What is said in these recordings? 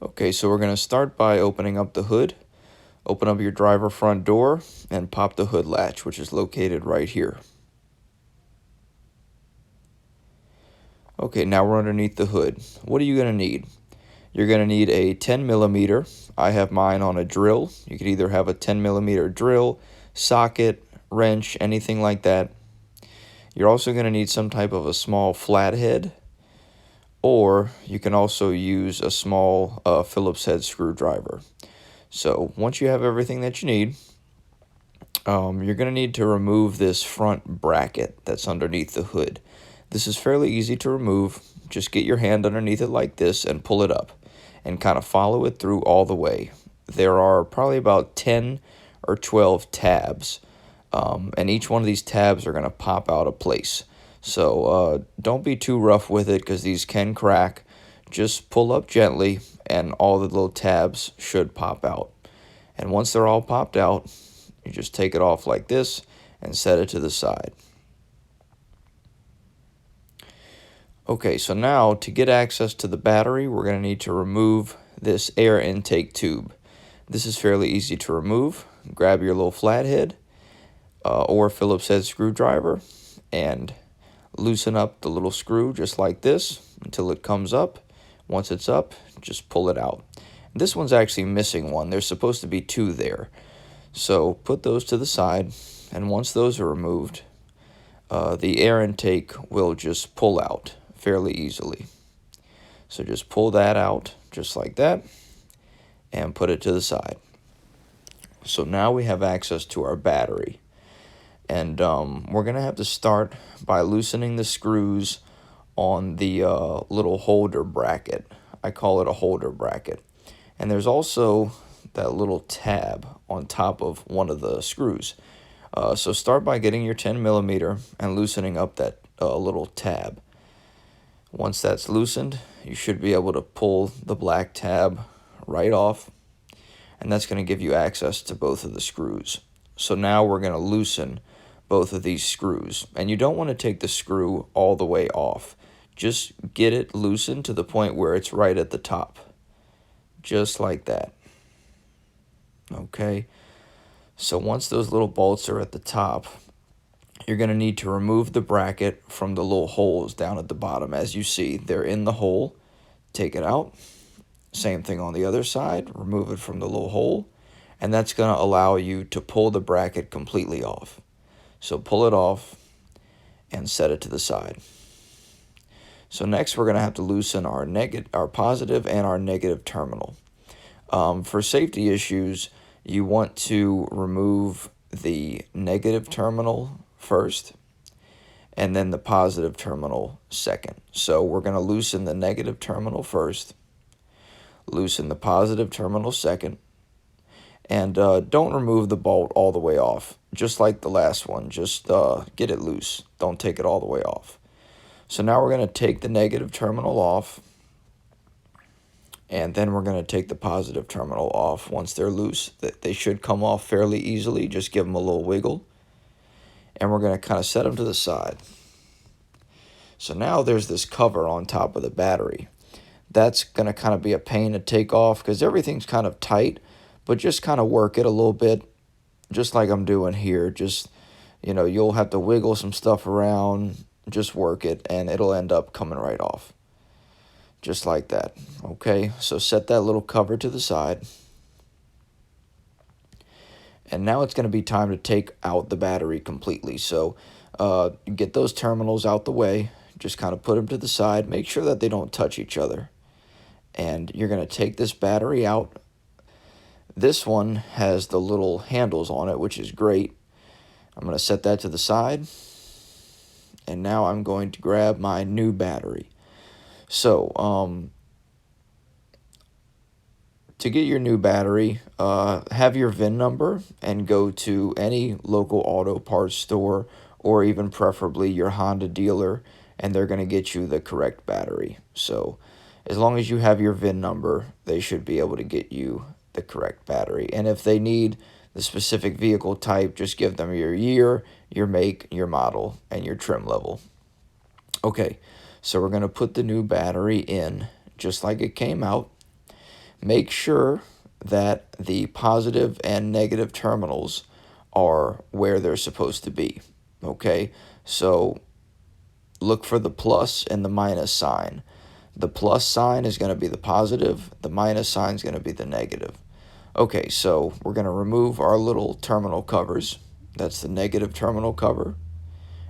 Okay, so we're going to start by opening up the hood. Open up your driver front door and pop the hood latch, which is located right here. Okay, now we're underneath the hood. What are you going to need? You're going to need a 10 millimeter. I have mine on a drill. You could either have a 10 millimeter drill, socket, wrench, anything like that. You're also going to need some type of a small flathead, or you can also use a small Phillips head screwdriver. So once you have everything that you need, you're going to need to remove this front bracket that's underneath the hood. This is fairly easy to remove. Just get your hand underneath it like this and pull it up and kind of follow it through all the way. There are probably about 10 or 12 tabs, and each one of these tabs are going to pop out of place. So don't be too rough with it because these can crack. Just pull up gently and all the little tabs should pop out. And once they're all popped out, you just take it off like this and set it to the side. Okay, so now to get access to the battery, we're going to need to remove this air intake tube. This is fairly easy to remove. Grab your little flathead or Phillips head screwdriver and loosen up the little screw just like this until it comes up. Once it's up, just pull it out. This one's actually missing one. There's supposed to be two there. So put those to the side, and once those are removed, the air intake will just pull out fairly easily. So just pull that out just like that and put it to the side. So now we have access to our battery. And we're going to have to start by loosening the screws on the little holder bracket. I call it a holder bracket. And there's also that little tab on top of one of the screws. So start by getting your 10 millimeter and loosening up that little tab. Once that's loosened, you should be able to pull the black tab right off, and that's going to give you access to both of the screws. So now we're going to loosen both of these screws, and you don't want to take the screw all the way off. Just get it loosened to the point where it's right at the top, just like that. Okay, so once those little bolts are at the top, you're going to need to remove the bracket from the little holes down at the bottom. As you see, they're in the hole. Take it out. Same thing on the other side. Remove it from the little hole, and that's going to allow you to pull the bracket completely off. So pull it off and set it to the side. So next we're going to have to loosen our positive and our negative terminal. For safety issues, you want to remove the negative terminal first and then the positive terminal second. So we're going to loosen the negative terminal first, loosen the positive terminal second, and don't remove the bolt all the way off. Just like the last one, just get it loose. Don't take it all the way off. So now we're going to take the negative terminal off, and then we're going to take the positive terminal off once they're loose. They should come off fairly easily. Just give them a little wiggle. And we're going to kind of set them to the side. So now there's this cover on top of the battery. That's going to kind of be a pain to take off because everything's kind of tight, but just kind of work it a little bit, just like I'm doing here. Just, you'll have to wiggle some stuff around, just work it, and it'll end up coming right off. Just like that. Okay, so set that little cover to the side. And now it's going to be time to take out the battery completely. So get those terminals out the way. Just kind of put them to the side. Make sure that they don't touch each other. And you're going to take this battery out. This one has the little handles on it, which is great. I'm going to set that to the side. And now I'm going to grab my new battery. So, to get your new battery, have your VIN number and go to any local auto parts store or even preferably your Honda dealer, and they're going to get you the correct battery. So as long as you have your VIN number, they should be able to get you the correct battery. And if they need the specific vehicle type, just give them your year, your make, your model, and your trim level. Okay, so we're going to put the new battery in just like it came out. Make sure that the positive and negative terminals are where they're supposed to be. Okay, so look for the plus and the minus sign. The plus sign is going to be the positive, the minus sign is going to be the negative. Okay, so we're going to remove our little terminal covers. That's the negative terminal cover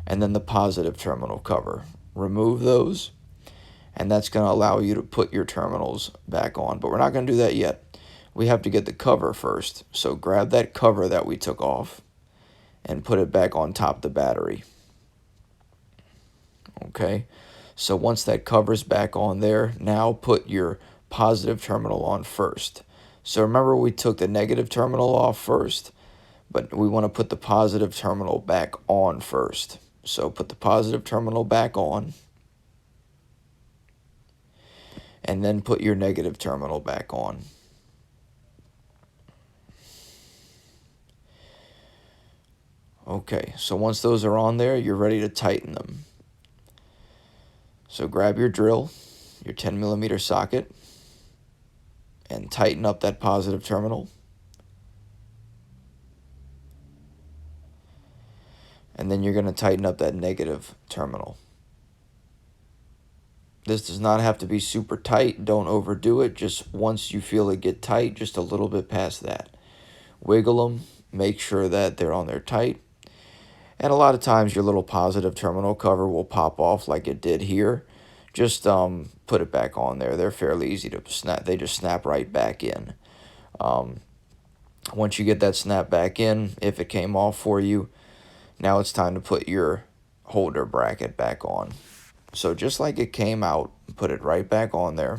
and then the positive terminal cover. Remove those, and that's going to allow you to put your terminals back on. But we're not going to do that yet. We have to get the cover first. So grab that cover that we took off and put it back on top of the battery. Okay, so once that cover's back on there, now put your positive terminal on first. So remember, we took the negative terminal off first, but we want to put the positive terminal back on first. So put the positive terminal back on, and then put your negative terminal back on. Okay, so once those are on there, you're ready to tighten them. So grab your drill, your 10mm socket, and tighten up that positive terminal. And then you're going to tighten up that negative terminal. This does not have to be super tight. Don't overdo it. Just once you feel it get tight, just a little bit past that. Wiggle them. Make sure that they're on there tight. And a lot of times your little positive terminal cover will pop off like it did here. Just put it back on there. They're fairly easy to snap. They just snap right back in. Once you get that snap back in, if it came off for you, now it's time to put your holder bracket back on. So just like it came out, put it right back on there.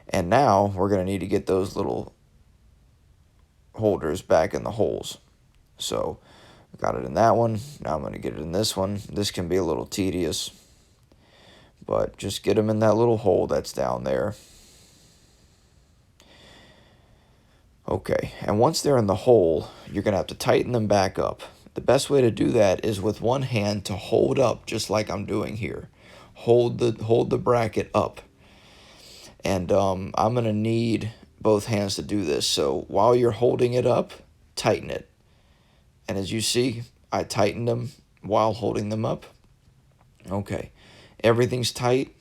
And now we're going to need to get those little holders back in the holes. So got it in that one. Now I'm going to get it in this one. This can be a little tedious, but just get them in that little hole that's down there. Okay, and once they're in the hole, you're going to have to tighten them back up. The best way to do that is with one hand to hold up, just like I'm doing here. Hold the bracket up. And I'm going to need both hands to do this. So while you're holding it up, tighten it. And as you see, I tightened them while holding them up. Okay, everything's tight.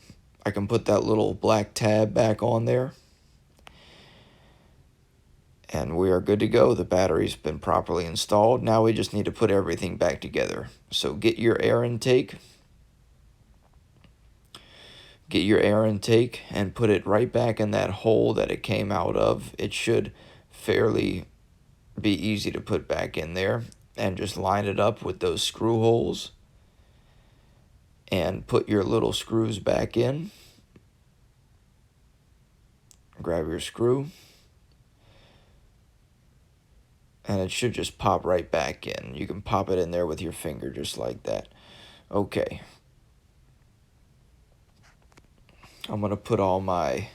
I can put that little black tab back on there. And we are good to go. The battery's been properly installed. Now we just need to put everything back together. So get your air intake. Get your air intake and put it right back in that hole that it came out of. It should fairly be easy to put back in there. And just line it up with those screw holes. And put your little screws back in. Grab your screw. And it should just pop right back in. You can pop it in there with your finger just like that. Okay. I'm going to put all my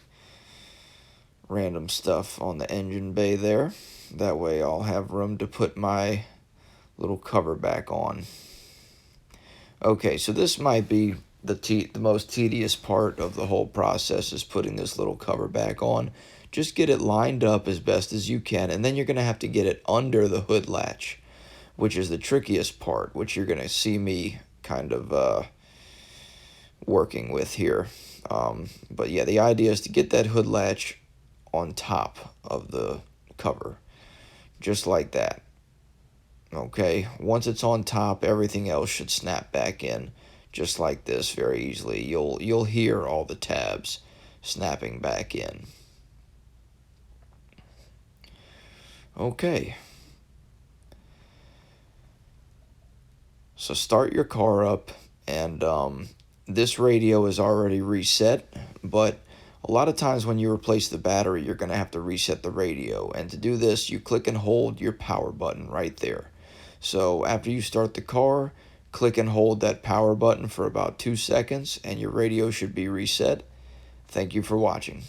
random stuff on the engine bay there. That way I'll have room to put my little cover back on. Okay, so this might be the most tedious part of the whole process, is putting this little cover back on. Just get it lined up as best as you can, and then you're going to have to get it under the hood latch, which is the trickiest part, which you're going to see me kind of working with here. But yeah, the idea is to get that hood latch on top of the cover, just like that. Okay, once it's on top, everything else should snap back in, just like this, very easily. You'll hear all the tabs snapping back in. Okay. So start your car up, and this radio is already reset, but a lot of times when you replace the battery, you're going to have to reset the radio. And to do this, you click and hold your power button right there. So after you start the car, click and hold that power button for about 2 seconds, and your radio should be reset. Thank you for watching.